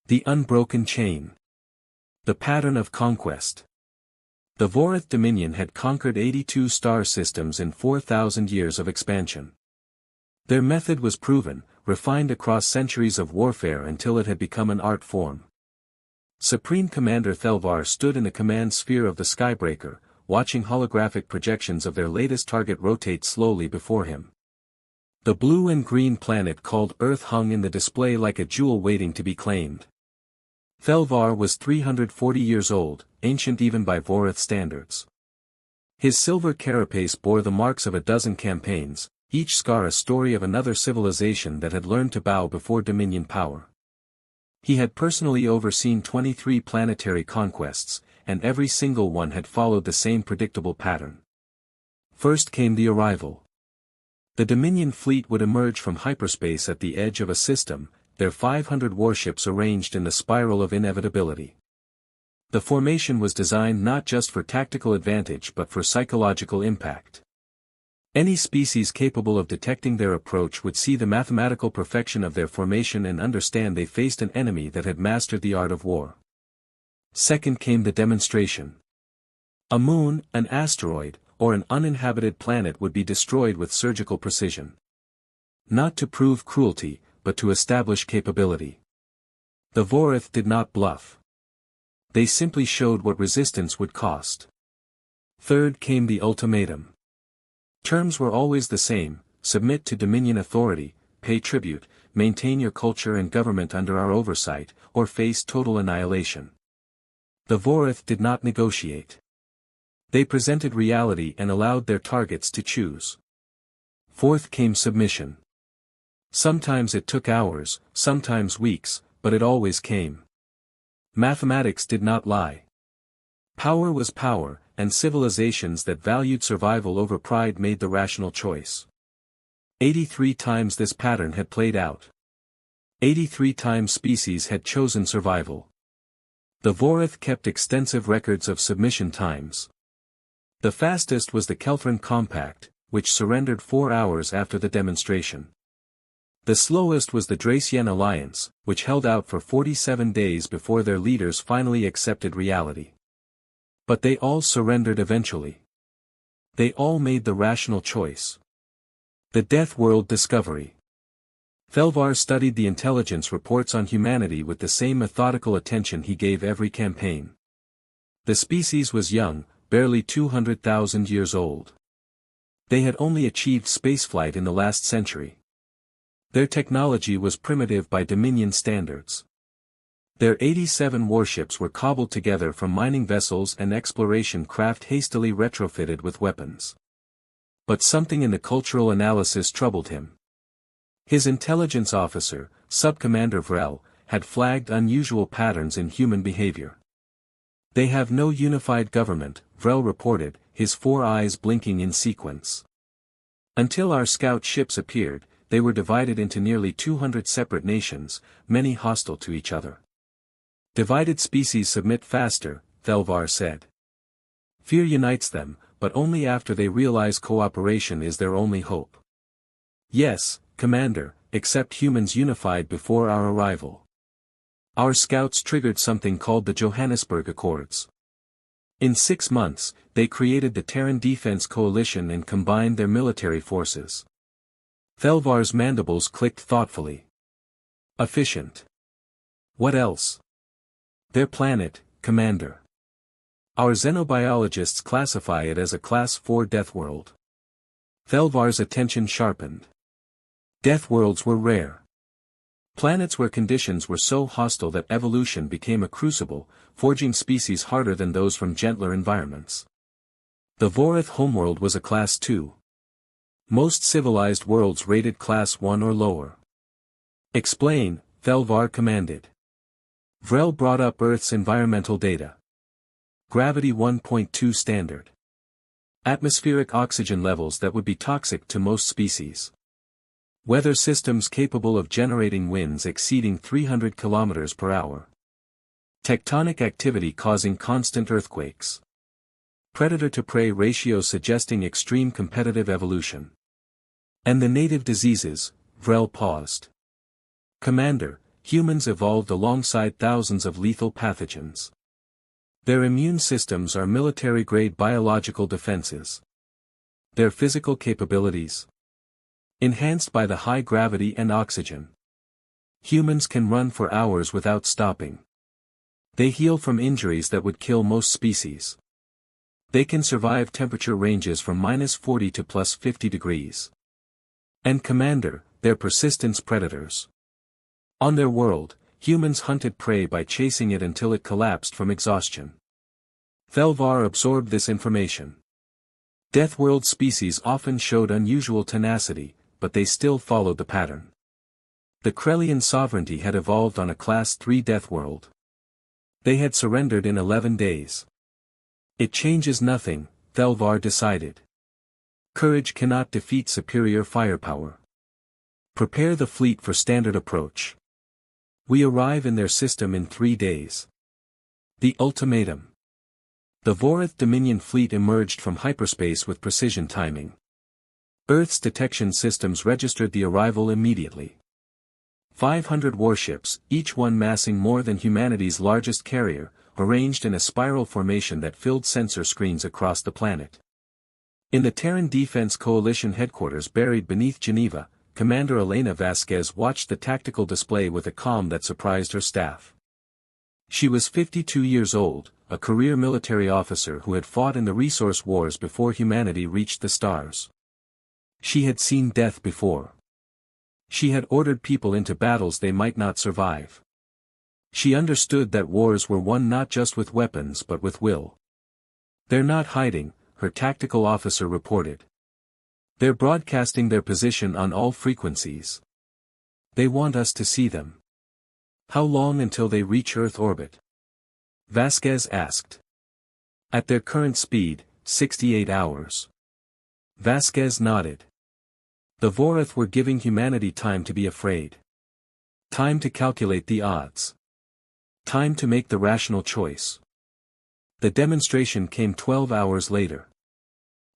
The unbroken chain. The pattern of conquest. The Vorath Dominion had conquered 82 star systems in 4,000 years of expansion. Their method was proven, refined across centuries of warfare until it had become an art form. Supreme Commander Thelvar stood in the command sphere of the Skybreaker, watching holographic projections of their latest target rotate slowly before him. The blue and green planet called Earth hung in the display like a jewel waiting to be claimed. Thelvar was 340 years old, ancient even by Vorath standards. His silver carapace bore the marks of a dozen campaigns, each scar a story of another civilization that had learned to bow before Dominion power. He had personally overseen 23 planetary conquests, and every single one had followed the same predictable pattern. First came the arrival. The Dominion fleet would emerge from hyperspace at the edge of a system, their 500 warships arranged in the spiral of inevitability. The formation was designed not just for tactical advantage but for psychological impact. Any species capable of detecting their approach would see the mathematical perfection of their formation and understand they faced an enemy that had mastered the art of war. Second came the demonstration. A moon, an asteroid, or an uninhabited planet would be destroyed with surgical precision. Not to prove cruelty, but to establish capability. The Vorath did not bluff. They simply showed what resistance would cost. Third came the ultimatum. Terms were always the same: submit to Dominion authority, pay tribute, maintain your culture and government under our oversight, or face total annihilation. The Vorath did not negotiate. They presented reality and allowed their targets to choose. Fourth came submission. Sometimes it took hours, sometimes weeks, but it always came. Mathematics did not lie. Power was power, and civilizations that valued survival over pride made the rational choice. 83 times this pattern had played out. 83 times species had chosen survival. The Vorath kept extensive records of submission times. The fastest was the Kelthran Compact, which surrendered 4 hours after the demonstration. The slowest was the Dracian Alliance, which held out for 47 days before their leaders finally accepted reality. But they all surrendered eventually. They all made the rational choice. The Deathworld discovery. Thelvar studied the intelligence reports on humanity with the same methodical attention he gave every campaign. The species was young, barely 200,000 years old. They had only achieved spaceflight in the last century. Their technology was primitive by Dominion standards. Their 87 warships were cobbled together from mining vessels and exploration craft hastily retrofitted with weapons. But something in the cultural analysis troubled him. His intelligence officer, Sub-Commander Vrel, had flagged unusual patterns in human behavior. "They have no unified government," Vrel reported, his 4 eyes blinking in sequence. "Until our scout ships appeared, they were divided into nearly 200 separate nations, many hostile to each other." "Divided species submit faster," Thelvar said. "Fear unites them, but only after they realize cooperation is their only hope." "Yes, Commander, except humans unified before our arrival. Our scouts triggered something called the Johannesburg Accords. In 6 months, they created the Terran Defense Coalition and combined their military forces." Thelvar's mandibles clicked thoughtfully. "Efficient. What else?" "Their planet, Commander. Our xenobiologists classify it as a Class 4 Deathworld." Thelvar's attention sharpened. Deathworlds were rare. Planets where conditions were so hostile that evolution became a crucible, forging species harder than those from gentler environments. The Vorath homeworld was a Class 2. Most civilized worlds rated Class 1 or lower. "Explain," Thelvar commanded. Vrel brought up Earth's environmental data. Gravity 1.2 standard. Atmospheric oxygen levels that would be toxic to most species. Weather systems capable of generating winds exceeding 300 km per hour. Tectonic activity causing constant earthquakes. Predator-to-prey ratio suggesting extreme competitive evolution. "And the native diseases," Vrel paused. "Commander, humans evolved alongside thousands of lethal pathogens. Their immune systems are military-grade biological defenses. Their physical capabilities, enhanced by the high gravity and oxygen. Humans can run for hours without stopping. They heal from injuries that would kill most species. They can survive temperature ranges from -40 to +50 degrees. And Commander, they're persistent predators. On their world, humans hunted prey by chasing it until it collapsed from exhaustion. Thelvar absorbed this information. Deathworld species often showed unusual tenacity, but they still followed the pattern. The Krellian sovereignty had evolved on a Class 3 Deathworld. They had surrendered in 11 days. It changes nothing, Thelvar decided. Courage cannot defeat superior firepower. Prepare the fleet for standard approach. We arrive in their system in 3 days. The ultimatum. The Vorith Dominion fleet emerged from hyperspace with precision timing. Earth's detection systems registered the arrival immediately. 500 warships, each one massing more than humanity's largest carrier, arranged in a spiral formation that filled sensor screens across the planet. In the Terran Defense Coalition headquarters buried beneath Geneva, Commander Elena Vasquez watched the tactical display with a calm that surprised her staff. She was 52 years old, a career military officer who had fought in the resource wars before humanity reached the stars. She had seen death before. She had ordered people into battles they might not survive. She understood that wars were won not just with weapons but with will. "They're not hiding," her tactical officer reported. "They're broadcasting their position on all frequencies. They want us to see them." "How long until they reach Earth orbit?" Vasquez asked. "At their current speed, 68 hours. Vasquez nodded. The Vorith were giving humanity time to be afraid. Time to calculate the odds. Time to make the rational choice. The demonstration came 12 hours later.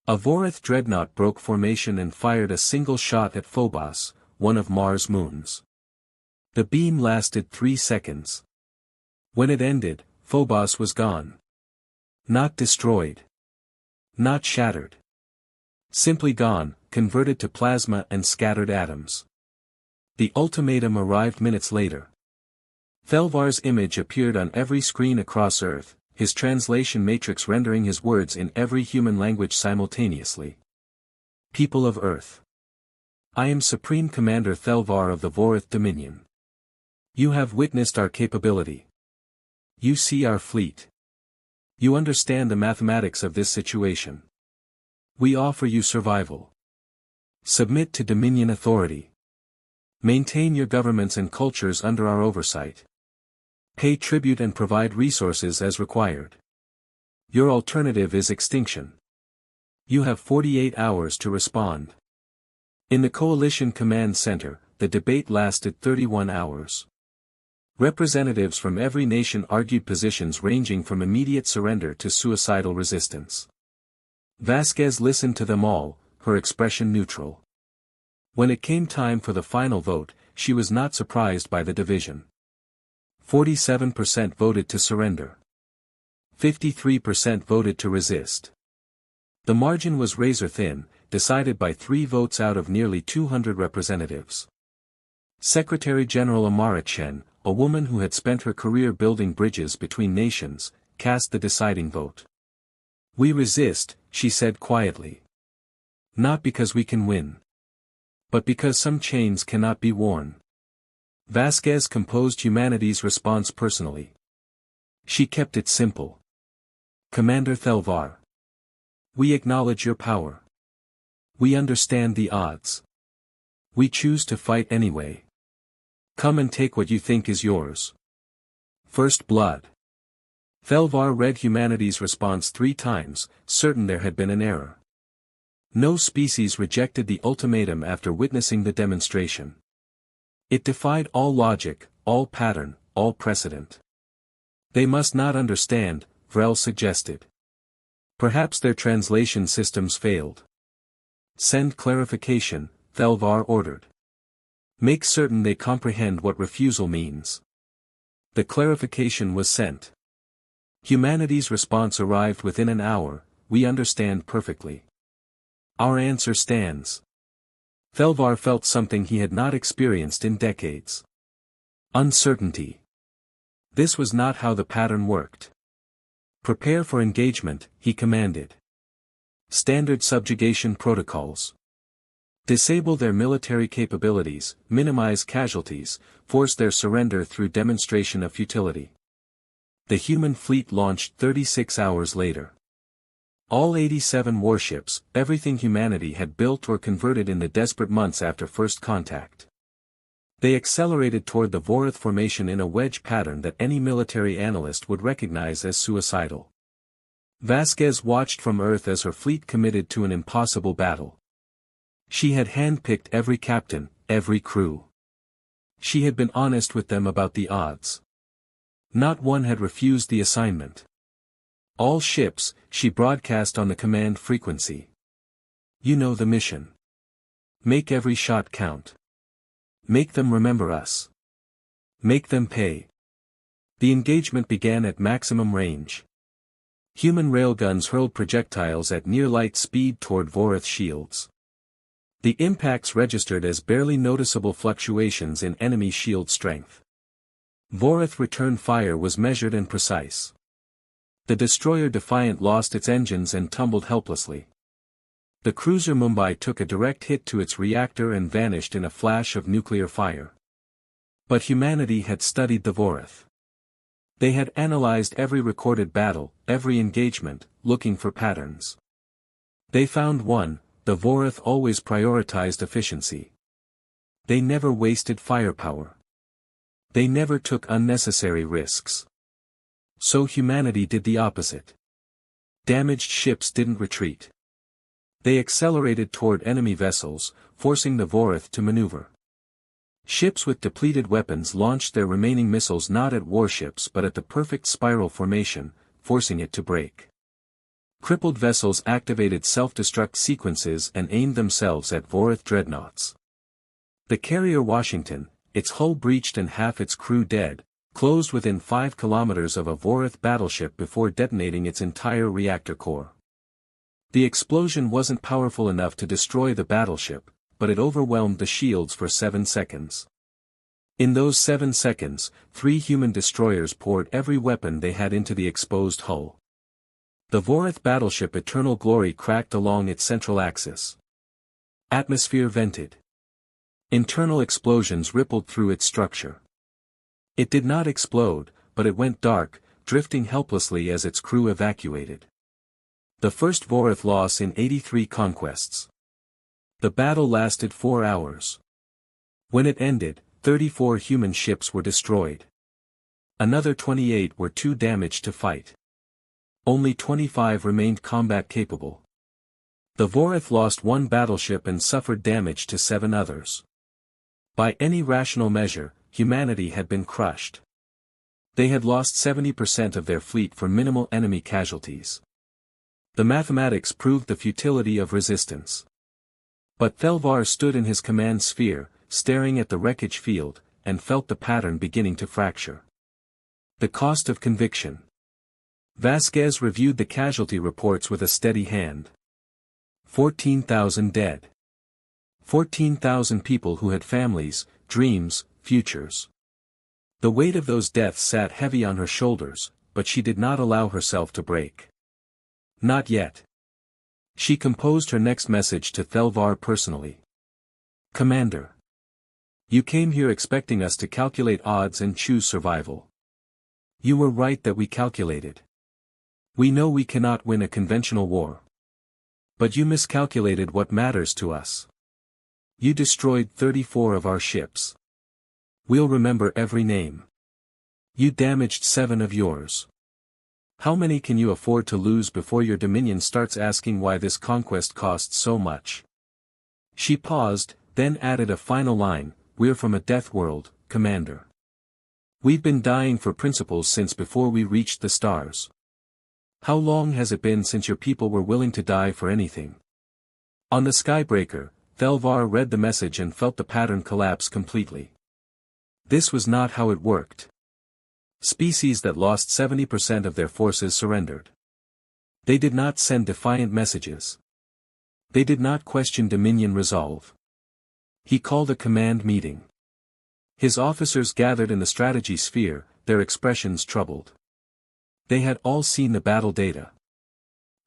A Vorith dreadnought broke formation and fired a single shot at Phobos, one of Mars' moons. The beam lasted 3 seconds. When it ended, Phobos was gone. Not destroyed. Not shattered. Simply gone, converted to plasma and scattered atoms. The ultimatum arrived minutes later. Thelvar's image appeared on every screen across Earth, his translation matrix rendering his words in every human language simultaneously. "People of Earth. I am Supreme Commander Thelvar of the Vorith Dominion. You have witnessed our capability. You see our fleet. You understand the mathematics of this situation. We offer you survival. Submit to Dominion authority. Maintain your governments and cultures under our oversight. Pay tribute and provide resources as required. Your alternative is extinction. You have 48 hours to respond." In the Coalition Command Center, the debate lasted 31 hours. Representatives from every nation argued positions ranging from immediate surrender to suicidal resistance. Vasquez listened to them all, her expression neutral. When it came time for the final vote, she was not surprised by the division. 47% voted to surrender. 53% voted to resist. The margin was razor-thin, decided by 3 votes out of nearly 200 representatives. Secretary General Amara Chen, a woman who had spent her career building bridges between nations, cast the deciding vote. "We resist," she said quietly. "Not because we can win. But because some chains cannot be worn." Vasquez composed humanity's response personally. She kept it simple. "Commander Thelvar. We acknowledge your power. We understand the odds. We choose to fight anyway. Come and take what you think is yours." First blood. Thelvar read humanity's response 3 times, certain there had been an error. No species rejected the ultimatum after witnessing the demonstration. It defied all logic, all pattern, all precedent. "They must not understand," Vrel suggested. "Perhaps their translation systems failed." "Send clarification," Thelvar ordered. Make certain they comprehend what refusal means. The clarification was sent. Humanity's response arrived within an hour. We understand perfectly. Our answer stands. Thelvar felt something he had not experienced in decades. Uncertainty. This was not how the pattern worked. Prepare for engagement, he commanded. Standard subjugation protocols. Disable their military capabilities, minimize casualties, force their surrender through demonstration of futility. The human fleet launched 36 hours later. All 87 warships, everything humanity had built or converted in the desperate months after first contact. They accelerated toward the Vorith formation in a wedge pattern that any military analyst would recognize as suicidal. Vasquez watched from Earth as her fleet committed to an impossible battle. She had handpicked every captain, every crew. She had been honest with them about the odds. Not one had refused the assignment. All ships, she broadcast on the command frequency. You know the mission. Make every shot count. Make them remember us. Make them pay. The engagement began at maximum range. Human railguns hurled projectiles at near-light speed toward Vorith shields. The impacts registered as barely noticeable fluctuations in enemy shield strength. Vorith return fire was measured and precise. The destroyer Defiant lost its engines and tumbled helplessly. The cruiser Mumbai took a direct hit to its reactor and vanished in a flash of nuclear fire. But humanity had studied the Vorith. They had analyzed every recorded battle, every engagement, looking for patterns. They found one: the Vorith always prioritized efficiency. They never wasted firepower. They never took unnecessary risks. So humanity did the opposite. Damaged ships didn't retreat. They accelerated toward enemy vessels, forcing the Vorith to maneuver. Ships with depleted weapons launched their remaining missiles not at warships but at the perfect spiral formation, forcing it to break. Crippled vessels activated self-destruct sequences and aimed themselves at Vorith dreadnoughts. The carrier Washington, its hull breached and half its crew dead, closed within 5 kilometers of a Vorith battleship before detonating its entire reactor core. The explosion wasn't powerful enough to destroy the battleship, but it overwhelmed the shields for 7 seconds. In those 7 seconds, 3 human destroyers poured every weapon they had into the exposed hull. The Vorith battleship Eternal Glory cracked along its central axis. Atmosphere vented. Internal explosions rippled through its structure. It did not explode, but it went dark, drifting helplessly as its crew evacuated. The first Vorith loss in 83 conquests. The battle lasted 4 hours. When it ended, 34 human ships were destroyed. Another 28 were too damaged to fight. Only 25 remained combat capable. The Vorith lost 1 battleship and suffered damage to 7 others. By any rational measure, humanity had been crushed. They had lost 70% of their fleet for minimal enemy casualties. The mathematics proved the futility of resistance. But Thelvar stood in his command sphere, staring at the wreckage field, and felt the pattern beginning to fracture. The cost of conviction. Vasquez reviewed the casualty reports with a steady hand. 14,000 dead. 14,000 people who had families, dreams, futures. The weight of those deaths sat heavy on her shoulders, but she did not allow herself to break. Not yet. She composed her next message to Thelvar personally. Commander. You came here expecting us to calculate odds and choose survival. You were right that we calculated. We know we cannot win a conventional war. But you miscalculated what matters to us. You destroyed 34 of our ships. We'll remember every name. You damaged 7 of yours. How many can you afford to lose before your dominion starts asking why this conquest costs so much? She paused, then added a final line, we're from a death world, Commander. We've been dying for principles since before we reached the stars. How long has it been since your people were willing to die for anything? On the Skybreaker, Thelvar read the message and felt the pattern collapse completely. This was not how it worked. Species that lost 70% of their forces surrendered. They did not send defiant messages. They did not question Dominion resolve. He called a command meeting. His officers gathered in the strategy sphere, their expressions troubled. They had all seen the battle data.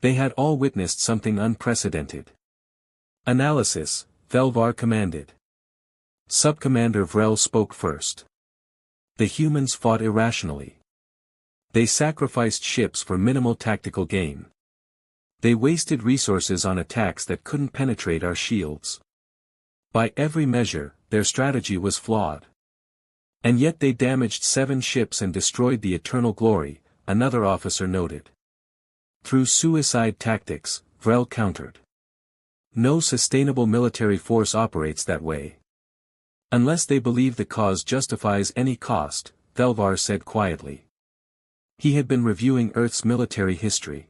They had all witnessed something unprecedented. Analysis, Thelvar commanded. Subcommander Vrel spoke first. The humans fought irrationally. They sacrificed ships for minimal tactical gain. They wasted resources on attacks that couldn't penetrate our shields. By every measure, their strategy was flawed. And yet they damaged 7 ships and destroyed the Eternal Glory, another officer noted. Through suicide tactics, Vrel countered. No sustainable military force operates that way. Unless they believe the cause justifies any cost, Thelvar said quietly. He had been reviewing Earth's military history.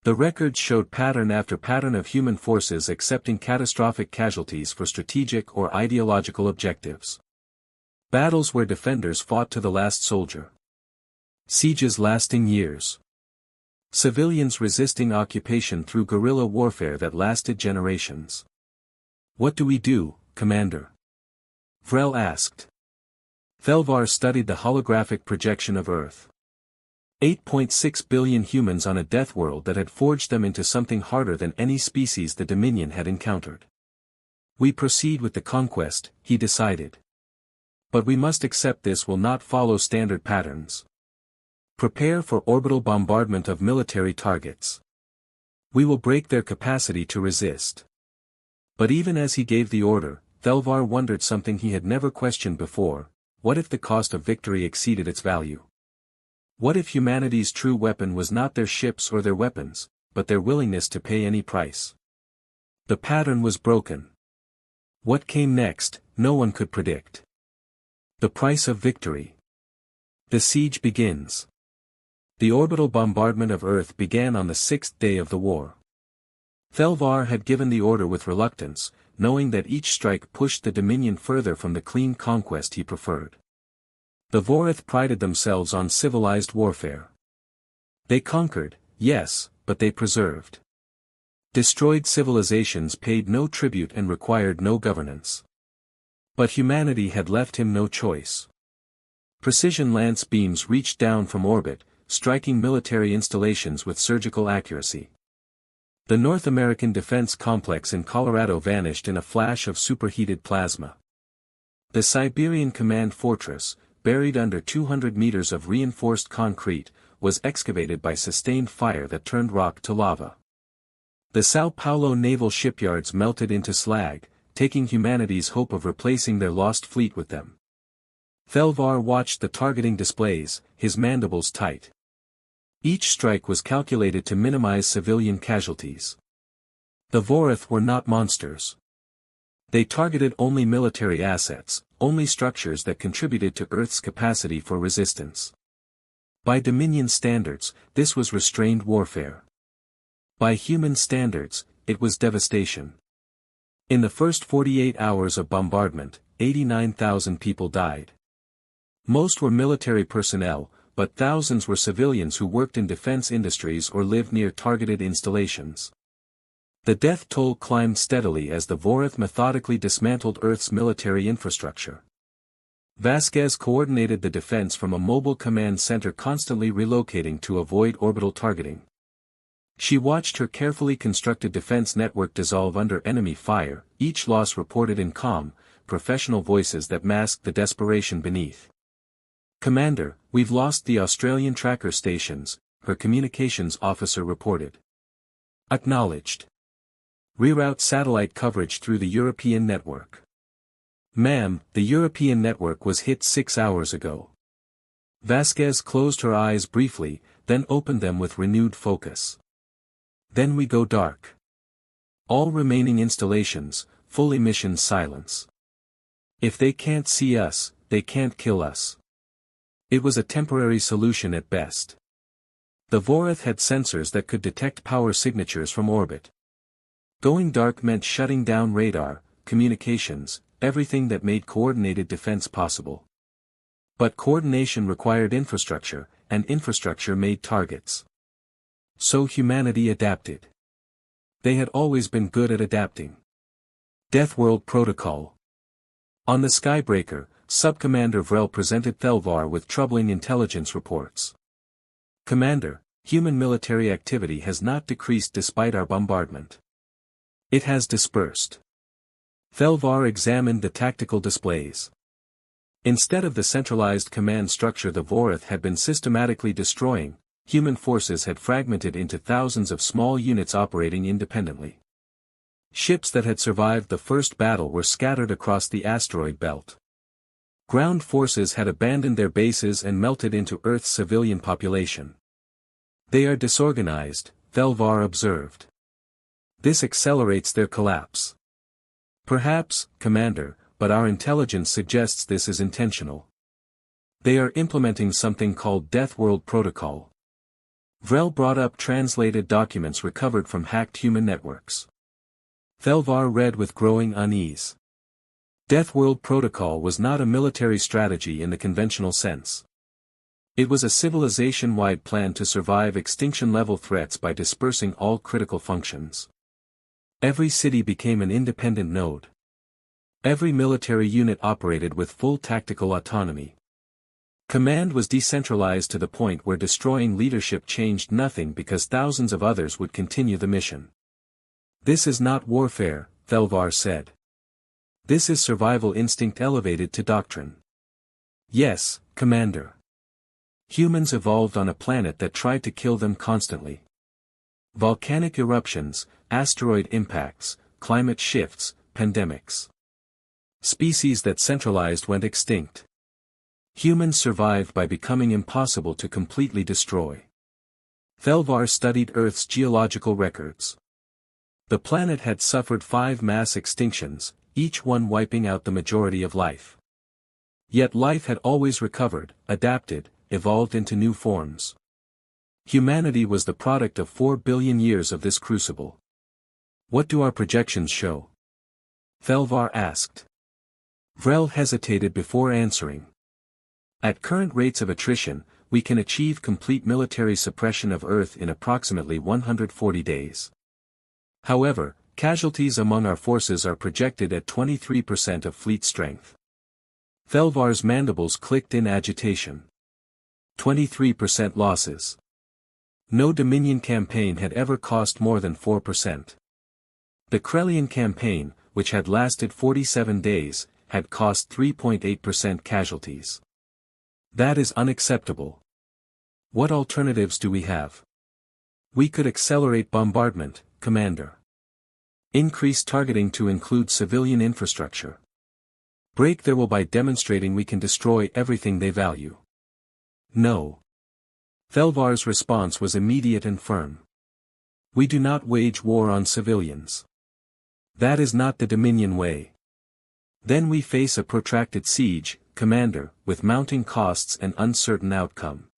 The records showed pattern after pattern of human forces accepting catastrophic casualties for strategic or ideological objectives. Battles where defenders fought to the last soldier. Sieges lasting years. Civilians resisting occupation through guerrilla warfare that lasted generations. What do we do, Commander? Vrel asked. Thelvar studied the holographic projection of Earth. 8.6 billion humans on a death world that had forged them into something harder than any species the Dominion had encountered. We proceed with the conquest, he decided. But we must accept this will not follow standard patterns. Prepare for orbital bombardment of military targets. We will break their capacity to resist. But even as he gave the order, Thelvar wondered something he had never questioned before: what if the cost of victory exceeded its value? What if humanity's true weapon was not their ships or their weapons, but their willingness to pay any price? The pattern was broken. What came next, no one could predict. The price of victory. The siege begins. The orbital bombardment of Earth began on the 6th day of the war. Thelvar had given the order with reluctance, knowing that each strike pushed the Dominion further from the clean conquest he preferred. The Vorith prided themselves on civilized warfare. They conquered, yes, but they preserved. Destroyed civilizations paid no tribute and required no governance. But humanity had left him no choice. Precision lance beams reached down from orbit, striking military installations with surgical accuracy. The North American defense complex in Colorado vanished in a flash of superheated plasma. The Siberian command fortress, buried under 200 meters of reinforced concrete, was excavated by sustained fire that turned rock to lava. The Sao Paulo naval shipyards melted into slag, taking humanity's hope of replacing their lost fleet with them. Thelvar watched the targeting displays, his mandibles tight. Each strike was calculated to minimize civilian casualties. The Vorith were not monsters. They targeted only military assets, only structures that contributed to Earth's capacity for resistance. By Dominion standards, this was restrained warfare. By human standards, it was devastation. In the first 48 hours of bombardment, 89,000 people died. Most were military personnel, but thousands were civilians who worked in defense industries or lived near targeted installations. The death toll climbed steadily as the Vorith methodically dismantled Earth's military infrastructure. Vasquez coordinated the defense from a mobile command center, constantly relocating to avoid orbital targeting. She watched her carefully constructed defense network dissolve under enemy fire, each loss reported in calm, professional voices that masked the desperation beneath. "Commander, we've lost the Australian tracker stations," her communications officer reported. "Acknowledged. Reroute satellite coverage through the European network." "Ma'am, the European network was hit 6 hours ago." Vasquez closed her eyes briefly, then opened them with renewed focus. "Then we go dark. All remaining installations, full emission silence. If they can't see us, they can't kill us." It was a temporary solution at best. The Vorith had sensors that could detect power signatures from orbit. Going dark meant shutting down radar, communications, everything that made coordinated defense possible. But coordination required infrastructure, and infrastructure made targets. So humanity adapted. They had always been good at adapting. Deathworld Protocol. On the Skybreaker, Sub-Commander Vrel presented Thelvar with troubling intelligence reports. Commander, human military activity has not decreased despite our bombardment. It has dispersed. Thelvar examined the tactical displays. Instead of the centralized command structure the Vorath had been systematically destroying, human forces had fragmented into thousands of small units operating independently. Ships that had survived the first battle were scattered across the asteroid belt. Ground forces had abandoned their bases and melted into Earth's civilian population. They are disorganized, Thelvar observed. This accelerates their collapse. Perhaps, Commander, but our intelligence suggests this is intentional. They are implementing something called Deathworld Protocol. Vrel brought up translated documents recovered from hacked human networks. Thelvar read with growing unease. Deathworld Protocol was not a military strategy in the conventional sense. It was a civilization-wide plan to survive extinction-level threats by dispersing all critical functions. Every city became an independent node. Every military unit operated with full tactical autonomy. Command was decentralized to the point where destroying leadership changed nothing because thousands of others would continue the mission. This is not warfare, Thelvar said. This is survival instinct elevated to doctrine. Yes, Commander. Humans evolved on a planet that tried to kill them constantly. Volcanic eruptions, asteroid impacts, climate shifts, pandemics. Species that centralized went extinct. Humans survived by becoming impossible to completely destroy. Thelvar studied Earth's geological records. The planet had suffered 5 mass extinctions, each one wiping out the majority of life. Yet life had always recovered, adapted, evolved into new forms. Humanity was the product of 4 billion years of this crucible. What do our projections show? Thelvar asked. Vrel hesitated before answering. At current rates of attrition, we can achieve complete military suppression of Earth in approximately 140 days. However, casualties among our forces are projected at 23% of fleet strength. Thelvar's mandibles clicked in agitation. 23% losses. No Dominion campaign had ever cost more than 4%. The Krellian campaign, which had lasted 47 days, had cost 3.8% casualties. That is unacceptable. What alternatives do we have? We could accelerate bombardment, Commander. Increase targeting to include civilian infrastructure. Break their will by demonstrating we can destroy everything they value. No. Thelvar's response was immediate and firm. We do not wage war on civilians. That is not the Dominion way. Then we face a protracted siege, Commander, with mounting costs and uncertain outcome.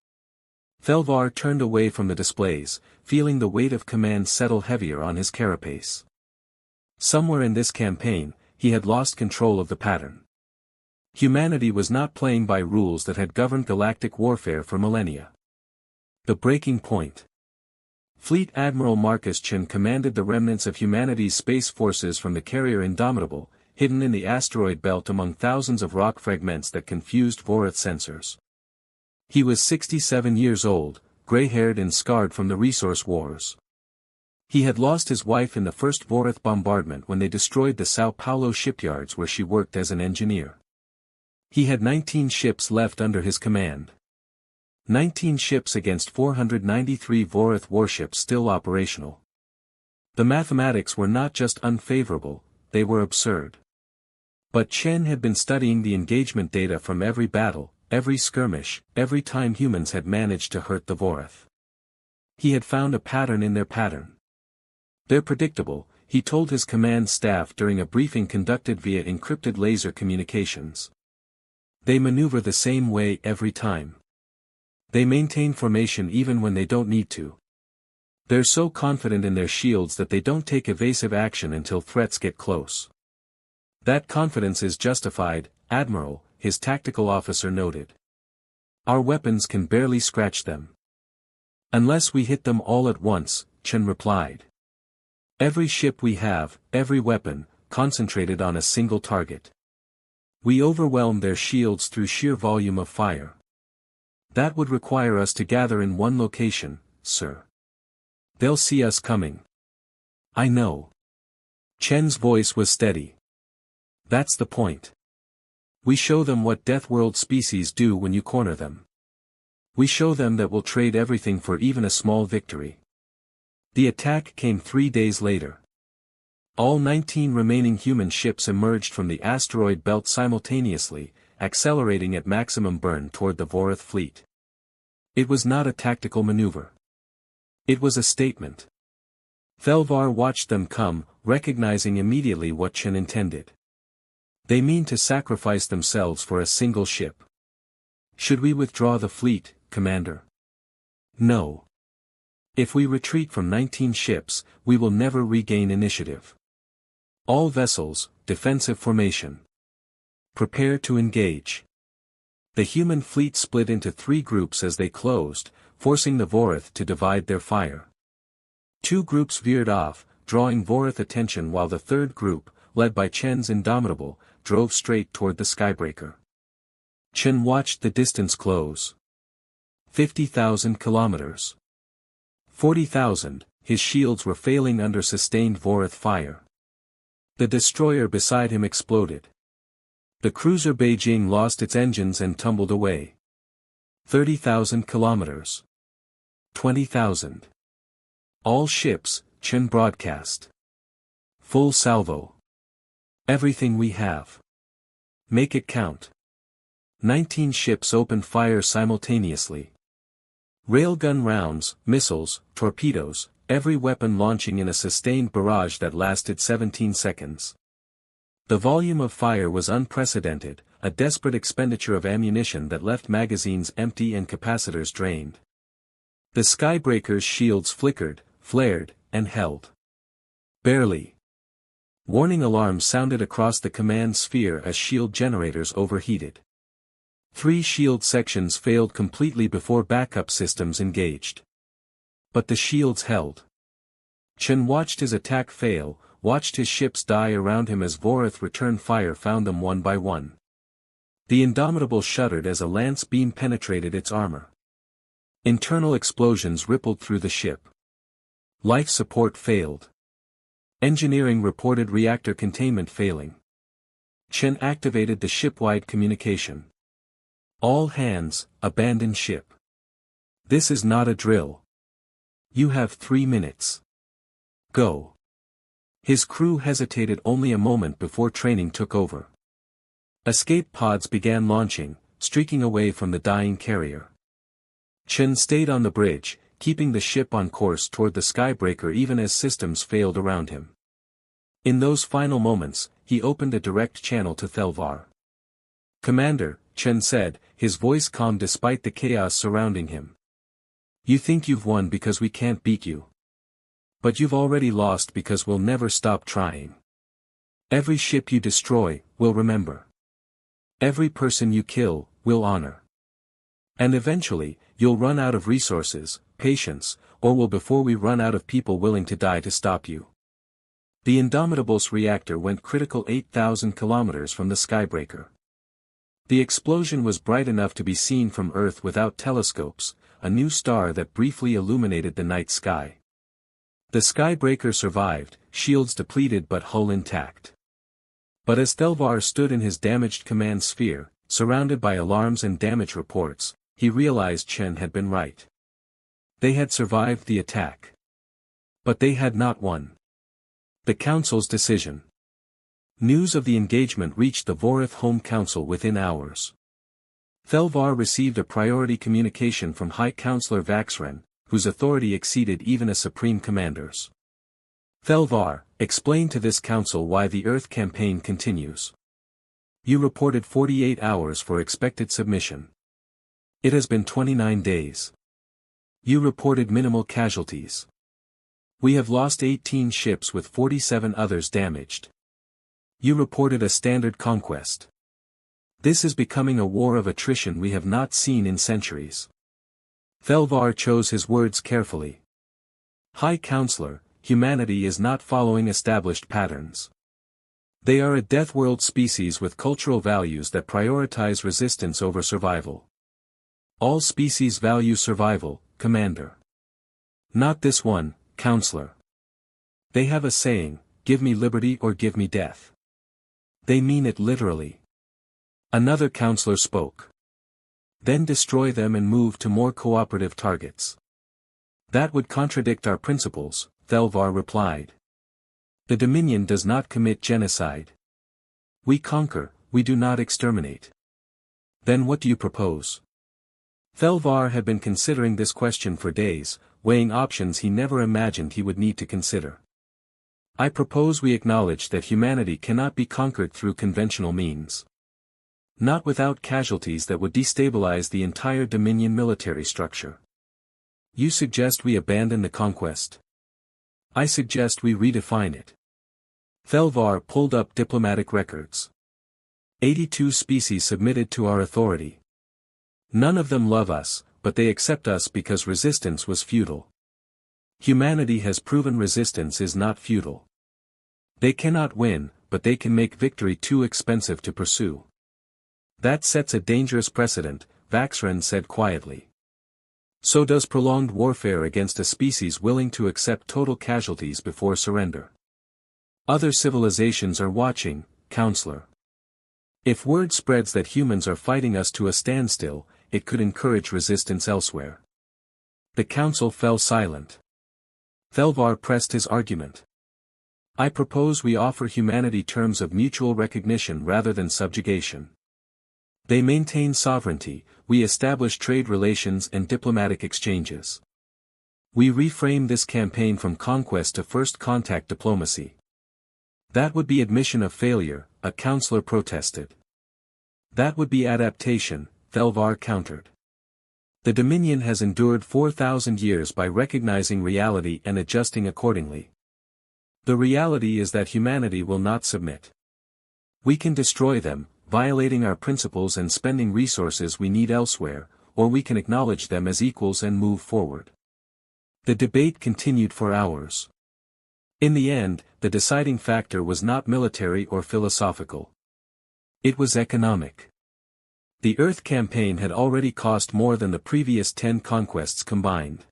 Thelvar turned away from the displays, feeling the weight of command settle heavier on his carapace. Somewhere in this campaign, he had lost control of the pattern. Humanity was not playing by rules that had governed galactic warfare for millennia. The breaking point. Fleet Admiral Marcus Chen commanded the remnants of humanity's space forces from the carrier Indomitable, hidden in the asteroid belt among thousands of rock fragments that confused Vorath sensors. He was 67 years old, gray-haired and scarred from the resource wars. He had lost his wife in the first Vorath bombardment when they destroyed the Sao Paulo shipyards where she worked as an engineer. He had 19 ships left under his command. 19 ships against 493 Vorath warships still operational. The mathematics were not just unfavorable, they were absurd. But Chen had been studying the engagement data from every battle, every skirmish, every time humans had managed to hurt the Vorath. He had found a pattern in their pattern. They're predictable, he told his command staff during a briefing conducted via encrypted laser communications. They maneuver the same way every time. They maintain formation even when they don't need to. They're so confident in their shields that they don't take evasive action until threats get close. That confidence is justified, Admiral, his tactical officer noted. Our weapons can barely scratch them. Unless we hit them all at once, Chen replied. Every ship we have, every weapon, concentrated on a single target. We overwhelm their shields through sheer volume of fire. That would require us to gather in one location, sir. They'll see us coming. I know. Chen's voice was steady. That's the point. We show them what Deathworld species do when you corner them. We show them that we'll trade everything for even a small victory. The attack came 3 days later. All 19 remaining human ships emerged from the asteroid belt simultaneously, accelerating at maximum burn toward the Vorath fleet. It was not a tactical maneuver. It was a statement. Thelvar watched them come, recognizing immediately what Chen intended. They mean to sacrifice themselves for a single ship. Should we withdraw the fleet, Commander? No. If we retreat from 19 ships, we will never regain initiative. All vessels, defensive formation. Prepare to engage. The human fleet split into 3 groups as they closed, forcing the Vorath to divide their fire. 2 groups veered off, drawing Vorath attention, while the third group, led by Chen's Indomitable, drove straight toward the skybreaker. Chen watched the distance close. 50,000 kilometers. 40,000, his shields were failing under sustained Vorath fire. The destroyer beside him exploded. The cruiser Beijing lost its engines and tumbled away. 30,000 kilometers. 20,000. All ships, Chen broadcast. Full salvo. Everything we have. Make it count. 19 ships opened fire simultaneously. Railgun rounds, missiles, torpedoes, every weapon launching in a sustained barrage that lasted 17 seconds. The volume of fire was unprecedented, a desperate expenditure of ammunition that left magazines empty and capacitors drained. The skybreaker's shields flickered, flared, and held. Barely. Warning alarms sounded across the command sphere as shield generators overheated. 3 shield sections failed completely before backup systems engaged. But the shields held. Chen watched his attack fail, watched his ships die around him as Vorath return fire found them one by one. The Indomitable shuddered as a lance beam penetrated its armor. Internal explosions rippled through the ship. Life support failed. Engineering reported reactor containment failing. Chen activated the ship-wide communication. All hands, abandon ship. This is not a drill. You have 3 minutes. Go. His crew hesitated only a moment before training took over. Escape pods began launching, streaking away from the dying carrier. Chen stayed on the bridge, keeping the ship on course toward the skybreaker even as systems failed around him. In those final moments, he opened a direct channel to Thelvar. Commander, Chen said, his voice calm despite the chaos surrounding him. You think you've won because we can't beat you. But you've already lost because we'll never stop trying. Every ship you destroy, we'll remember. Every person you kill, we'll honor. And eventually, you'll run out of resources, patience, or will before we run out of people willing to die to stop you. The Indomitable's reactor went critical 8,000 kilometers from the skybreaker. The explosion was bright enough to be seen from Earth without telescopes, a new star that briefly illuminated the night sky. The skybreaker survived, shields depleted but hull intact. But as Thelvar stood in his damaged command sphere, surrounded by alarms and damage reports, he realized Chen had been right. They had survived the attack. But they had not won. The Council's decision. News of the engagement reached the Vorath Home Council within hours. Thelvar received a priority communication from High Counselor Vaxren, whose authority exceeded even a Supreme Commander's. Thelvar, explain to this council why the Earth campaign continues. You reported 48 hours for expected submission. It has been 29 days. You reported minimal casualties. We have lost 18 ships with 47 others damaged. You reported a standard conquest. This is becoming a war of attrition we have not seen in centuries. Thelvar chose his words carefully. High Counselor, humanity is not following established patterns. They are a Deathworld species with cultural values that prioritize resistance over survival. All species value survival, Commander. Not this one, Counselor. They have a saying, give me liberty or give me death. They mean it literally. Another counselor spoke. Then destroy them and move to more cooperative targets. That would contradict our principles, Thelvar replied. The Dominion does not commit genocide. We conquer, we do not exterminate. Then what do you propose? Thelvar had been considering this question for days, weighing options he never imagined he would need to consider. I propose we acknowledge that humanity cannot be conquered through conventional means. Not without casualties that would destabilize the entire Dominion military structure. You suggest we abandon the conquest? I suggest we redefine it. Thelvar pulled up diplomatic records. 82 species submitted to our authority. None of them love us, but they accept us because resistance was futile. Humanity has proven resistance is not futile. They cannot win, but they can make victory too expensive to pursue. That sets a dangerous precedent, Vaxran said quietly. So does prolonged warfare against a species willing to accept total casualties before surrender. Other civilizations are watching, Counselor. If word spreads that humans are fighting us to a standstill, it could encourage resistance elsewhere. The council fell silent. Thelvar pressed his argument. I propose we offer humanity terms of mutual recognition rather than subjugation. They maintain sovereignty, we establish trade relations and diplomatic exchanges. We reframe this campaign from conquest to first contact diplomacy. That would be admission of failure, a counselor protested. That would be adaptation, Thelvar countered. The Dominion has endured 4,000 years by recognizing reality and adjusting accordingly. The reality is that humanity will not submit. We can destroy them, violating our principles and spending resources we need elsewhere, or we can acknowledge them as equals and move forward. The debate continued for hours. In the end, the deciding factor was not military or philosophical. It was economic. The Earth campaign had already cost more than the previous 10 conquests combined.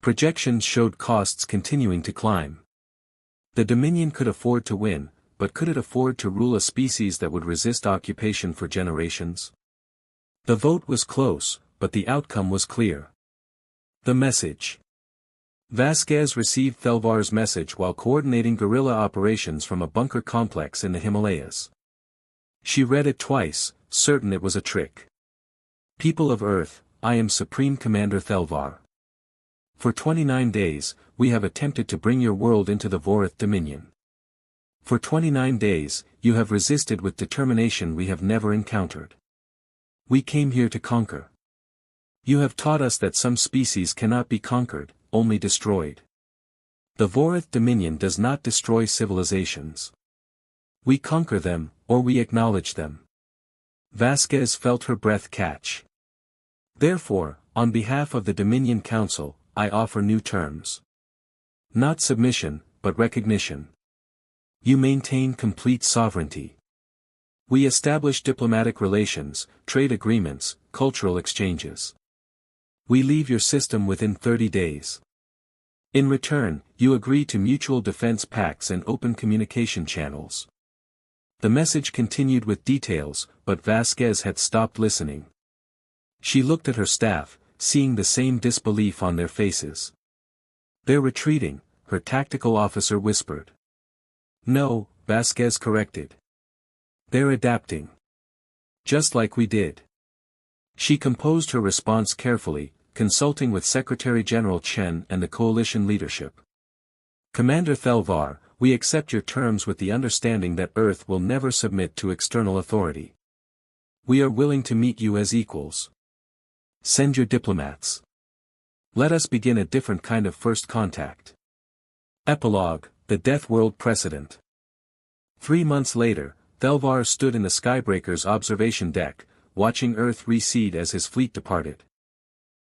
Projections showed costs continuing to climb. The Dominion could afford to win, but could it afford to rule a species that would resist occupation for generations? The vote was close, but the outcome was clear. The message. Vasquez received Thelvar's message while coordinating guerrilla operations from a bunker complex in the Himalayas. She read it twice, certain it was a trick. People of Earth, I am Supreme Commander Thelvar. For 29 days, we have attempted to bring your world into the Vorith Dominion. For 29 days, you have resisted with determination we have never encountered. We came here to conquer. You have taught us that some species cannot be conquered, only destroyed. The Vorith Dominion does not destroy civilizations. We conquer them, or we acknowledge them. Vasquez felt her breath catch. Therefore, on behalf of the Dominion Council, I offer new terms. Not submission, but recognition. You maintain complete sovereignty. We establish diplomatic relations, trade agreements, cultural exchanges. We leave your system within 30 days. In return, you agree to mutual defense pacts and open communication channels. The message continued with details, but Vasquez had stopped listening. She looked at her staff, seeing the same disbelief on their faces. They're retreating, her tactical officer whispered. No, Vasquez corrected. They're adapting. Just like we did. She composed her response carefully, consulting with Secretary General Chen and the coalition leadership. Commander Thelvar, we accept your terms with the understanding that Earth will never submit to external authority. We are willing to meet you as equals. Send your diplomats. Let us begin a different kind of first contact. Epilogue, the Deathworld Precedent. 3 months later, Thelvar stood in the Skybreaker's observation deck, watching Earth recede as his fleet departed.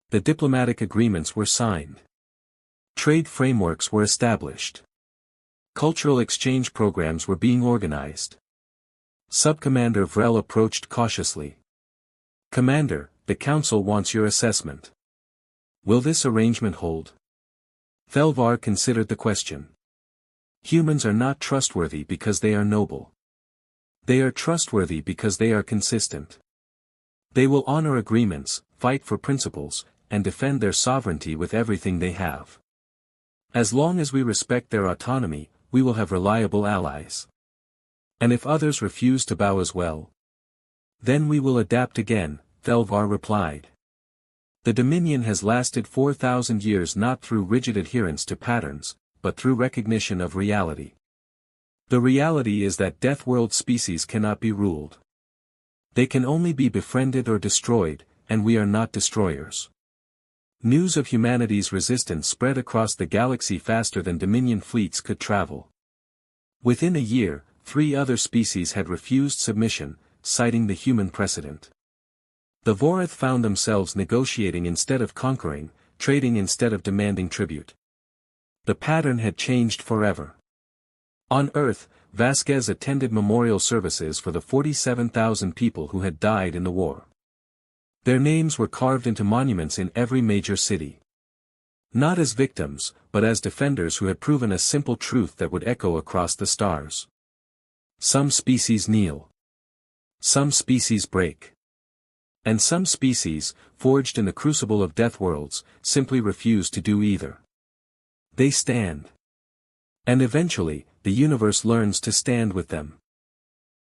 The diplomatic agreements were signed. Trade frameworks were established. Cultural exchange programs were being organized. Subcommander Vrel approached cautiously. "Commander, the Council wants your assessment. Will this arrangement hold?" Thelvar considered the question. Humans are not trustworthy because they are noble. They are trustworthy because they are consistent. They will honor agreements, fight for principles, and defend their sovereignty with everything they have. As long as we respect their autonomy, we will have reliable allies. And if others refuse to bow as well, then we will adapt again, Thelvar replied. The Dominion has lasted 4,000 years not through rigid adherence to patterns, but through recognition of reality. The reality is that Deathworld species cannot be ruled. They can only be befriended or destroyed, and we are not destroyers. News of humanity's resistance spread across the galaxy faster than Dominion fleets could travel. Within a year, 3 other species had refused submission, citing the human precedent. The Vorith found themselves negotiating instead of conquering, trading instead of demanding tribute. The pattern had changed forever. On Earth, Vasquez attended memorial services for the 47,000 people who had died in the war. Their names were carved into monuments in every major city. Not as victims, but as defenders who had proven a simple truth that would echo across the stars. Some species kneel. Some species break. And some species, forged in the crucible of Deathworlds, simply refuse to do either. They stand. And eventually, the universe learns to stand with them.